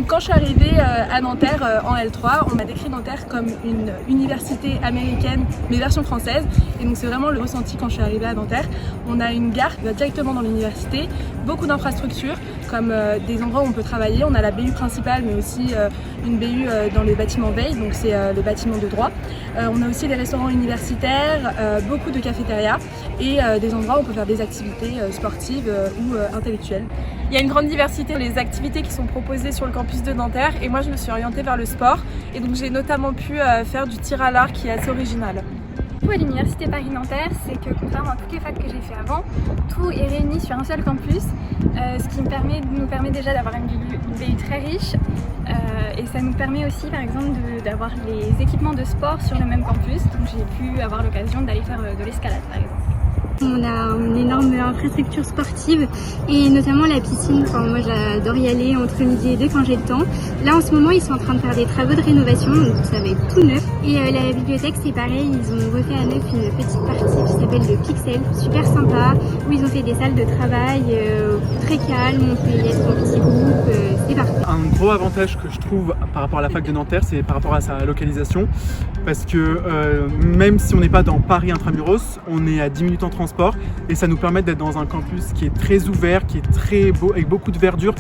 Quand je suis arrivée à Nanterre en L3, on m'a décrit Nanterre comme une université américaine mais version française, et donc c'est vraiment le ressenti quand je suis arrivée à Nanterre. On a une gare qui va directement dans l'université, beaucoup d'infrastructures comme des endroits où on peut travailler. On a la BU principale mais aussi une BU dans le bâtiment veille, donc c'est le bâtiment de droit. On a aussi des restaurants universitaires, beaucoup de cafétérias et des endroits où on peut faire des activités sportives ou intellectuelles. Il y a une grande diversité des activités qui sont proposées sur le campus de Nanterre, et moi je me suis orientée vers le sport, et donc j'ai notamment pu faire du tir à l'arc qui est assez original. À l'université Paris-Nanterre, c'est que contrairement à toutes les facs que j'ai fait avant, tout est réuni sur un seul campus, ce qui nous permet déjà d'avoir une BU très riche, et ça nous permet aussi par exemple d'avoir les équipements de sport sur le même campus, donc j'ai pu avoir l'occasion d'aller faire de l'escalade par exemple. On a une énorme infrastructure sportive et notamment la piscine. Enfin, moi j'adore y aller entre midi et 2 quand j'ai le temps. Là en ce moment ils sont en train de faire des travaux de rénovation, donc ça va être tout neuf. Et la bibliothèque c'est pareil, ils ont refait à neuf une petite partie qui s'appelle le Pixel, super sympa, où ils ont fait des salles de travail très calmes, on peut y être en petit groupe, c'est parfait. Un gros avantage que je trouve par rapport à la fac de Nanterre, c'est par rapport à sa localisation, parce que même si on n'est pas dans Paris intramuros, on est à 10 minutes en transport et ça nous permet d'être dans un campus qui est très ouvert, qui est très beau, avec beaucoup de verdure.